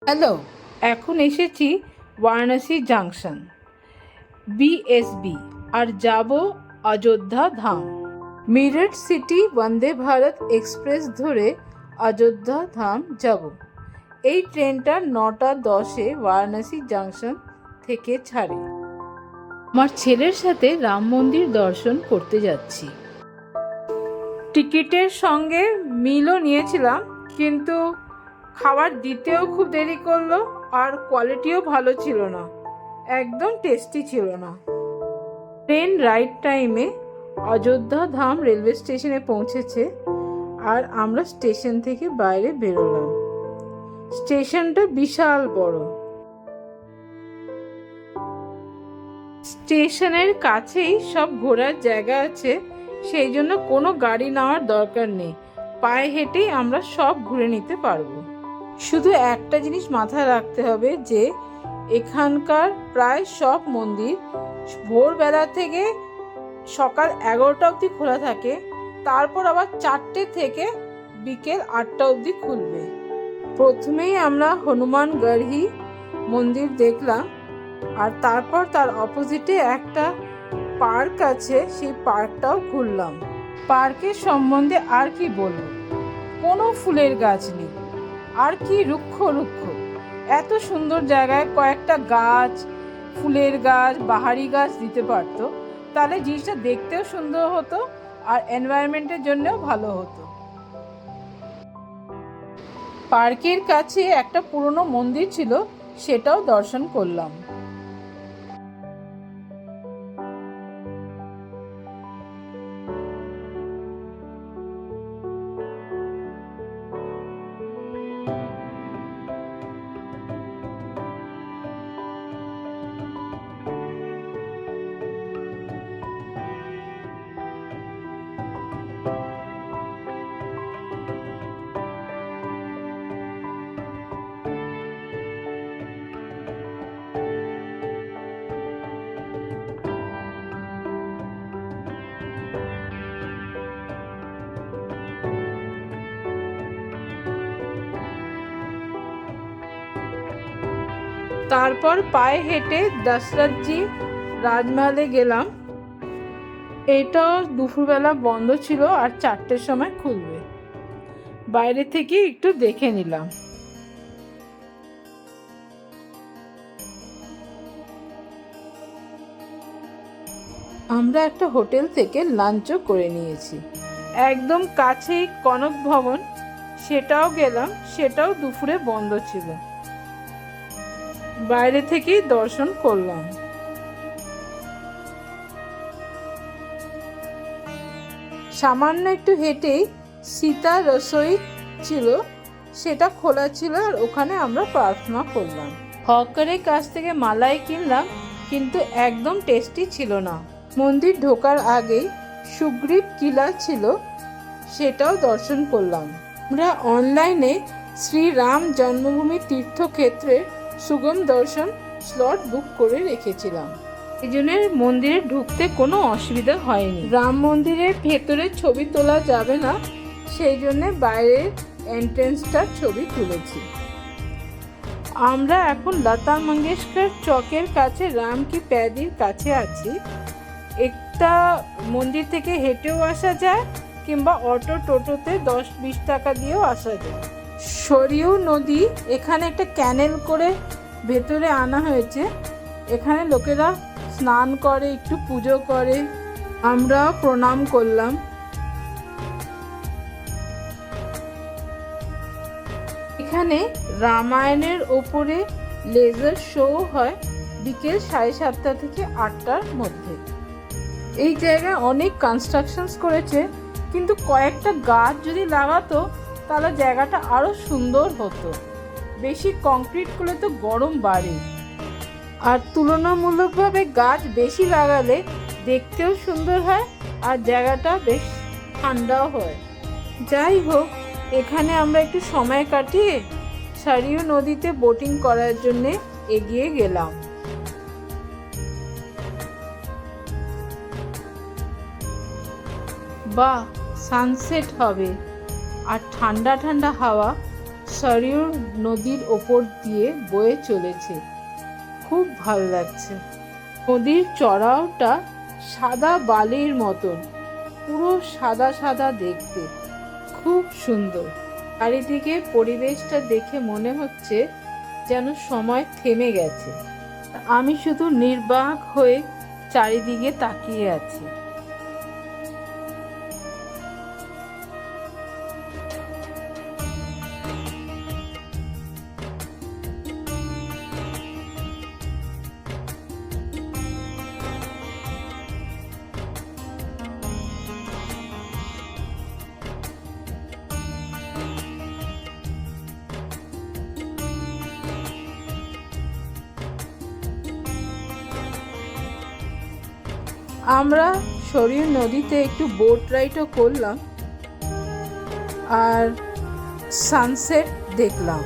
Hello, এখন এসেছি Varanasi junction BSB আর যাব অযোধ্যা ধাম। মিরট সিটি বন্দে ভারত এক্সপ্রেস ধরে অযোধ্যা ধাম যাব। এই ট্রেনটা 9:10-এ বারাণসী জাংশন থেকে ছাড়ে। আমার ছেলের সাথে রাম মন্দির দর্শন করতে যাচ্ছি। টিকিটের সঙ্গে মিলও নিয়েছিলাম, কিন্তু খাবার দিতেও খুব দেরি করলো আর কোয়ালিটিও ভালো ছিল না, একদম টেস্টি ছিল না। ট্রেন রাইট টাইমে অযোধ্যা ধাম রেলওয়ে স্টেশনে পৌঁছেছে আর আমরা স্টেশন থেকে বাইরে বেরোলাম। স্টেশনটা বিশাল বড়। স্টেশনের কাছেই সব ঘোরার জায়গা আছে, সেই জন্য কোনো গাড়ি নেওয়ার দরকার নেই, পায়ে হেঁটেই আমরা সব ঘুরে নিতে পারবো। শুধু একটা জিনিস মাথায় রাখতে হবে যে এখানকার প্রায় সব মন্দির ভোরবেলা থেকে সকাল 11টা অবধি খোলা থাকে, তারপর আবার 4টে থেকে বিকেল 8টা অবধি খুলবে। প্রথমেই আমরা হনুমানগড়ি মন্দির দেখলাম আর তারপর তার অপোজিটে একটা পার্ক আছে, সেই পার্কটাও ঘুরলাম। পার্কের সম্বন্ধে আর কি বলবো, কোনো ফুলের গাছ নেই, আর কি রুক্ষ রুক্ষ। এত সুন্দর জায়গায় কয়েকটা গাছ, ফুলের গাছ, বাহারি গাছ দিতে পারতো, তাহলে জিনিসটা দেখতেও সুন্দর হতো আর এনভায়রনমেন্টের জন্যও ভালো হতো। পার্কের কাছে একটা পুরনো মন্দির ছিল, সেটাও দর্শন করলাম। তারপর পায়ে হেঁটে দশরথজি রাজমহলে গেলাম। এটাও দুপুরবেলা বন্ধ ছিল আর 4টের সময় খুলবে। বাইরে থেকে একটু দেখে নিলাম। আমরা একটা হোটেল থেকে লাঞ্চও করে নিয়েছি। একদম কাছেই কনক ভবন, সেটাও গেলাম, সেটাও দুপুরে বন্ধ ছিল। বাইরে থেকেই দর্শন করলাম। সামান্য একটু হেঁটেই সীতা রসোই ছিল, সেটা খোলা ছিল আর ওখানে আমরা প্রার্থনা করলাম। হকারের কাছ থেকে মালাই কিনলাম, কিন্তু একদম টেস্টি ছিল না। মন্দির ঢোকার আগেই সুগ্রীব কিলা ছিল, সেটাও দর্শন করলাম। আমরা অনলাইনে শ্রীরাম জন্মভূমি তীর্থক্ষেত্রের সুগম দর্শন স্লট বুক করে রেখেছিলাম, এই জন্য মন্দিরে ঢুকতে কোনো অসুবিধা হয়নি। রাম মন্দিরের ভেতরে ছবি তোলা যাবে না, সেই জন্য বাইরের এন্ট্রেন্সটার ছবি তুলেছি। আমরা এখন লতা মঙ্গেশকর চকের কাছে রাম কি প্যাদির কাছে আছি। একটা মন্দির থেকে হেঁটেও আসা যায় কিংবা অটো টোটোতে 10-20 টাকা দিয়েও আসা যায়। সরিউ নদী এখানে একটা ক্যানেল করে ভেতরে আনা হয়েছে, এখানে লোকেরা স্নান করে, একটু পুজো করে, আমরা প্রণাম করলাম। এখানে রামায়ণের ওপরে লেজার শো হয় বিকেল 7:30 থেকে 8টার মধ্যে। এই জায়গায় অনেক কনস্ট্রাকশনস করেছে, কিন্তু কয়েকটা গাছ যদি লাগাতো তাহলে জায়গাটা আরো সুন্দর হতো। বেশি কংক্রিট করলে তো গরম বাড়ে, আর তুলনামূলকভাবে গাছ বেশি লাগালে দেখতেও সুন্দর হয় আর জায়গাটা বেশ ঠান্ডাও হয়। যাই হোক, এখানে আমরা একটু সময় কাটিয়ে সরিউ নদীতে বোটিং করার জন্য এগিয়ে গেলাম। বাহ, সানসেট হবে আর ঠান্ডা ঠান্ডা হাওয়া, সরয়ূ নদীর ওপর দিয়ে বয়ে চলেছে, খুব ভালো লাগছে। নদীর চড়াওটা সাদা বালির মতন, পুরো সাদা সাদা দেখতে, খুব সুন্দর। চারিদিকে পরিবেশটা দেখে মনে হচ্ছে যেন সময় থেমে গেছে। আমি শুধু নির্বাক হয়ে চারিদিকে তাকিয়ে আছি। আমরা সরয়ূ নদীতে একটু বোট রাইডও করলাম আর সানসেট দেখলাম।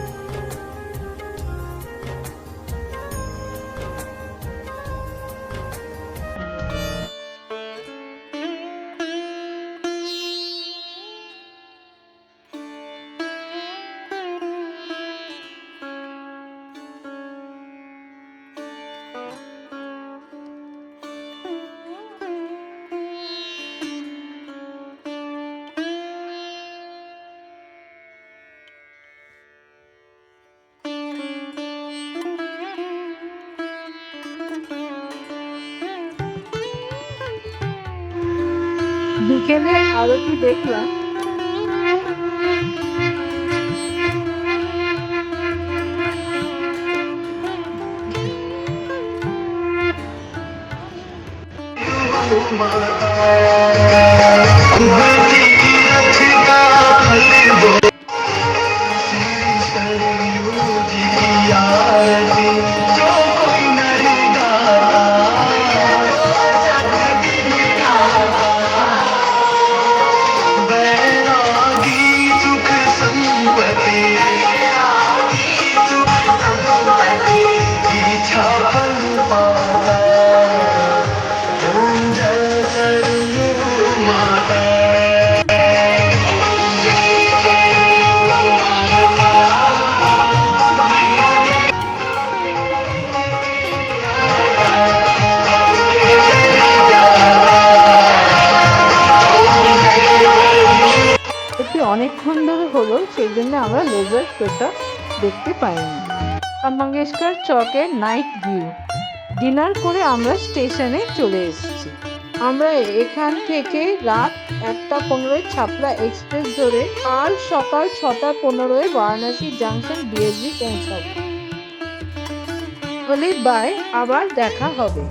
বিকেলে আরতি দেখলাম। এটি অনেকক্ষণ ধরে হলো, সেই জন্য আমরা লেজার শোটা দেখতে পাইনি। লতা মঙ্গেশকর চকের নাইট ভিউ। ডিনার করে আমরা স্টেশনে চলে এসেছি। আমরা এখান থেকে রাত 1:15 ছাপড়া এক্সপ্রেস ধরে কাল সকাল 6:15 বারাণসী জাংশন বিএসবি পৌঁছাবো। বলি বাই, আবার দেখা হবে।